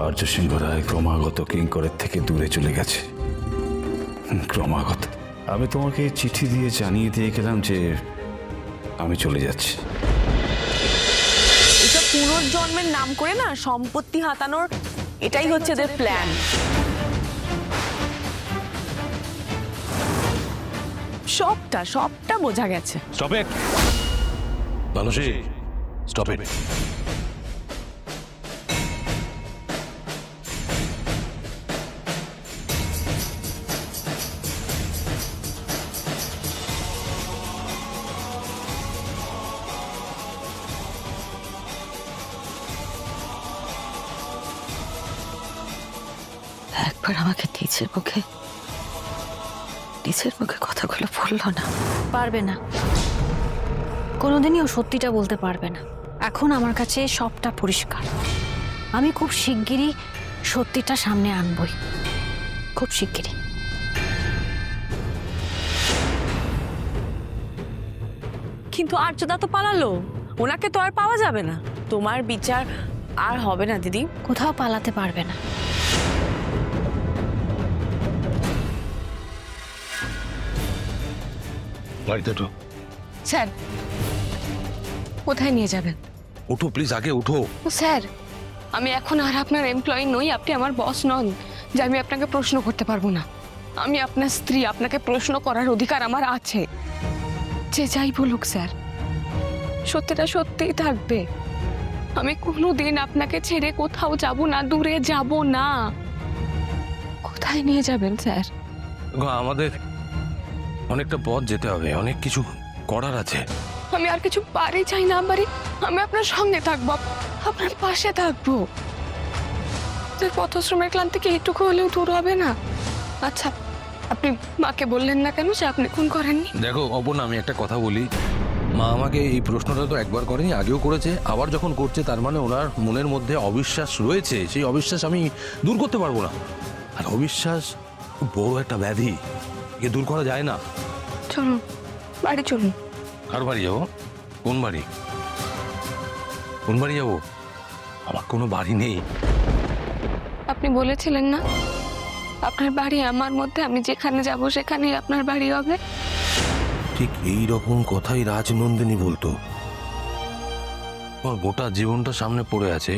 আর্য সিংহ রায় ক্রমাগত কিঙ্করের থেকে দূরে চলে গেছে। ক্রমাগত। আমি তোমাকে চিঠি দিয়ে জানিয়ে দিয়ে গেলাম যে আমি চলে যাচ্ছি। এসব পুনর্জন্মের নাম করে না সম্পত্তি হাতানোর এটাই হচ্ছে এদের প্ল্যান। সবটা বোঝা গেছে। Stop it Mansi, stop it. একবার আমাকে নিজের মুখে কথাগুলো বললো না। পারবে না, কোনোদিনই ও সত্যিটা বলতে পারবে না। এখন আমার কাছে সবটা পরিষ্কার। আমি খুব শিগগিরই সত্যিটা সামনে আনবই, খুব শিগগিরই। কিন্তু আর্যদা তো পালালো, ওনাকে তো আর পাওয়া যাবে না। তোমার বিচার আর হবে না দিদি। কোথাও পালাতে পারবে না। বাড়িতে উঠো। স্যার, কোথায় নিয়ে যাবেন? উঠো প্লিজ, আগে উঠো। স্যার, আমি এখন আর আপনার এমপ্লয়ি নই, আপনি আমার বস নন যে আমি আপনাকে প্রশ্ন করতে পারবো না। আমি আপনার স্ত্রী, আপনাকে প্রশ্ন করার অধিকার আমার আছে। যে যাই বলুক স্যার, সত্যিটা সত্যিই থাকবে। আমি কোনোদিন আপনাকে ছেড়ে কোথাও যাব না, দূরে যাব না। কোথায় নিয়ে যাবেন স্যার? আমাদের অনেকটা পথ যেতে হবে, অনেক কিছু করার আছে। আমি আর কিছু পারি চাই না পারি, আমি আপনার সঙ্গে থাকবো, আপনার পাশে থাকবো। পথশ্রমের ক্লান্তি কি একটু হলেও দূর হবে না? আচ্ছা, আপনি মাকে বললেন না কেন যে আপনি খুন করেননি? দেখো অপর্ণা, আমি একটা কথা বলি। মা আমাকে এই প্রশ্নটা তো একবার করেনি, আগেও করেছে, আবার যখন করছে তার মানে ওনার মনের মধ্যে অবিশ্বাস রয়েছে। সেই অবিশ্বাস আমি দূর করতে পারবো না। আর অবিশ্বাস খুব বড় একটা ব্যাধি, একে দূর করা যায় না। চলুন বাড়ি চলুন। কার বাড়ি যাবো? কোন বাড়ি? কোন বাড়ি যাবো? আমার কোনো বাড়ি নেই। আপনি বলেছিলেন না আপনার বাড়ি আমার মধ্যে, আমি যেখানে যাব সেখানেই আপনার বাড়ি হবে। ঠিক এই রকম কথাই রাজনন্দিনী বলতো। আমার গোটা জীবনটা সামনে পড়ে আছে,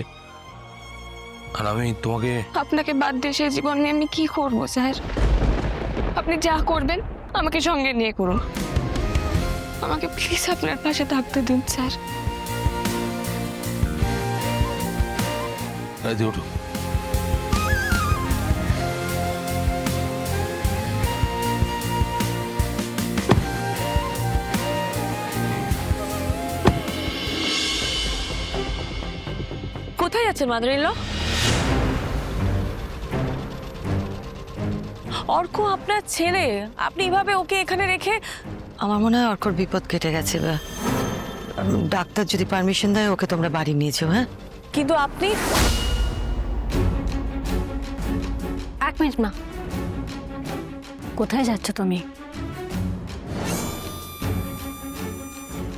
আর আমি তোমাকে আপনাকে বাদ দিয়ে সেই জীবন নিয়ে আমি কি করবো স্যার? আপনি যা করবেন আমাকে সঙ্গে নিয়ে করুন। আমাকে প্লিজ আপনার পাশে থাকতে দিন স্যার। রাইতে ওঠো। কোথায় যাচ্ছেন মাদার-ইন-ল? অর্ক আপনার ছেলে, আপনি এভাবে ওকে এখানে রেখে? আমার মনে হয় অর্কর বিপদ কেটে গেছে। বা ডাক্তার যদি পারমিশন দেয় ওকে তোমরা বাড়ি নিয়েছো। হ্যাঁ, কিন্তু আপনি? এক মিনিট মা, কোথায় যাচ্ছ তুমি?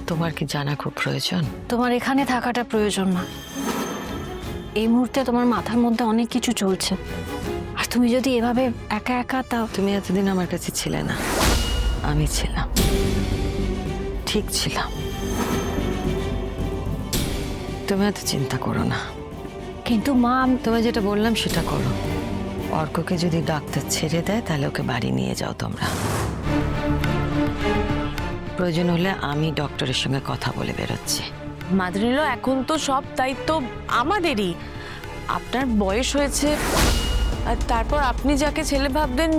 তোমার কি জানা খুব প্রয়োজন? তোমার এখানে থাকাটা প্রয়োজন না। এই মুহূর্তে তোমার মাথার মধ্যে অনেক কিছু চলছে, আর তুমি যদি এভাবে একা একা, তাও তুমি এতদিন আমার কাছে ছিলে না, আমি ছিলাম, ঠিক ছিলাম। তুমি এত চিন্তা করো না। কিন্তু মা, তোমায় যেটা বললাম সেটা করো। অর্ককে যদি ডাক্তার ছেড়ে দেয় তাহলে ওকে বাড়ি নিয়ে যাও তোমরা। প্রয়োজন হলে আমি ডক্টরের সঙ্গে কথা বলে বেরোচ্ছি। মাদার-ইন-ল, এখন তো সব দায়িত্ব আমাদেরই। আপনার বয়স হয়েছে, আর তারপর আপনি যাকে ছেলে ভাববেন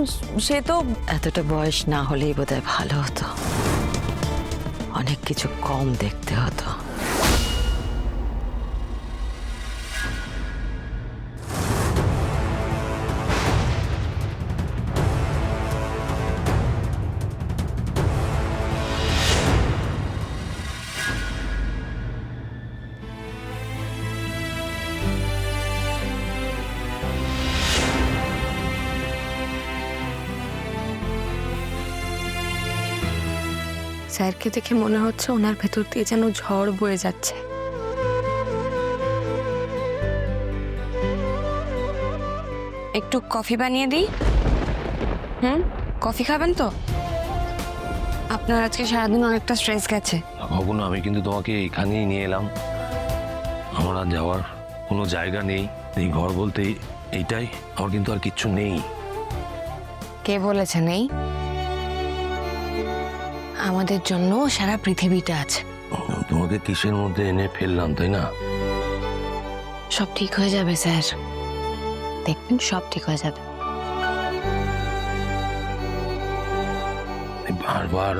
সে তো... এতটা বয়স না হলেই বোধহয় ভালো হতো, অনেক কিছু কম দেখতে হতো। স্যারকে দেখে মনে হচ্ছে ওনার ভেতর দিয়ে যেন ঝড় বয়ে যাচ্ছে। একটু কফি বানিয়ে দিই? কফি খাবেন তো? আপনার আজকে সারাদিন অনেকটা স্ট্রেস গেছে। কখনো আমি কিন্তু তোমাকে এখানেই নিয়ে এলাম। আমার আর যাওয়ার কোনো জায়গা নেই, এই ঘর বলতে এইটাই, আমার কিন্তু আর কিচ্ছু নেই। কে বলেছে নেই? আমাদের জন্য সারা পৃথিবীটা আছে। তোমাকে কিসের মধ্যে এনে ফেললাম, তাই না? সব ঠিক হয়ে যাবে স্যার, দেখবেন সব ঠিক হয়ে যাবে। বারবার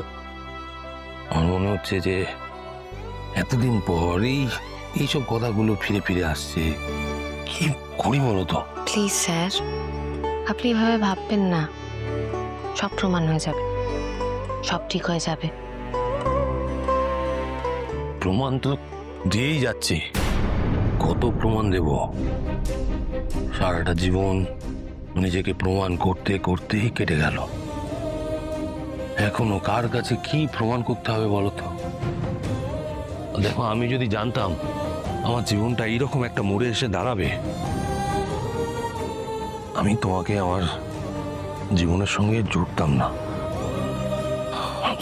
আমার মনে হচ্ছে যে এতদিন পর এইসব কথাগুলো ফিরে ফিরে আসছে। কি করি বলো তো? প্লিজ স্যার, আপনি এভাবে ভাববেন না। সব প্রমাণ হয়ে যাবে, সব ঠিক হয়ে যাবে। প্রমাণ তো দিয়েই যাচ্ছে, কত প্রমাণ দেব? সারাটা জীবন নিজেকে প্রমাণ করতে করতেই কেটে গেল। এখনো কার কাছে কি প্রমাণ করতে হবে বলো তো? দেখো, আমি যদি জানতাম আমার জীবনটা এইরকম একটা মোড়ে এসে দাঁড়াবে, আমি তোমাকে আমার জীবনের সঙ্গে জুড়তাম না।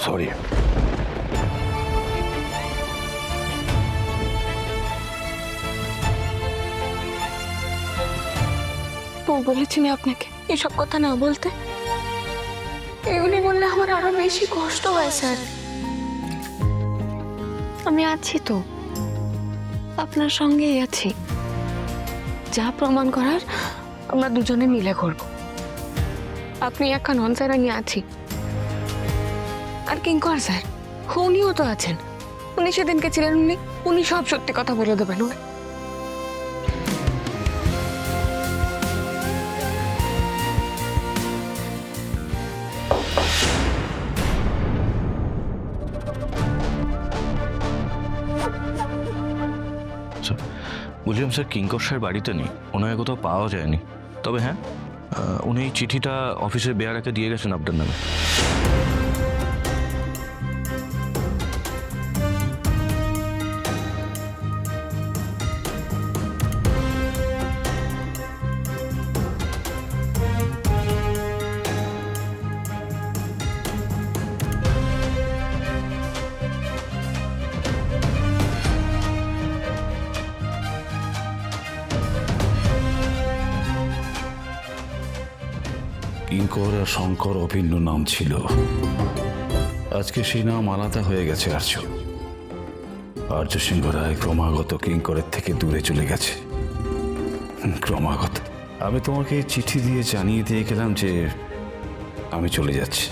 সরি। বলেছি না আপনাকে এসব কথা না বলতে। এগুলি বললে আমার আরো বেশি কষ্ট হয় স্যার। আমি আছি তো, আপনার সঙ্গেই আছি। যা প্রমাণ করার আমরা দুজনে মিলে করব। আপনি একা নন স্যার, আমি আছি। আর কিঙ্কর স্যার, উনিও তো আছেন। উনি সেদিনকে ছিলেন, উনি সব সত্যি কথা বলে দেবেন। বলছিলাম স্যার, কিঙ্কর স্যার বাড়িতে নেই, ওনাকে কোথাও পাওয়া যায়নি। তবে হ্যাঁ, উনি এই চিঠিটা অফিসের বেয়ারাকে দিয়ে গেছেন আপনার নামে। কিঙ্কর আর শঙ্কর অভিন্ন নাম ছিল, আজকে সেই নাম আলাদা হয়ে গেছে। আর্য সিংহ রায় ক্রমাগত কিঙ্করের থেকে দূরে চলে গেছে, ক্রমাগত। আমি তোমাকে চিঠি দিয়ে জানিয়ে দিয়ে গেলাম যে আমি চলে যাচ্ছি।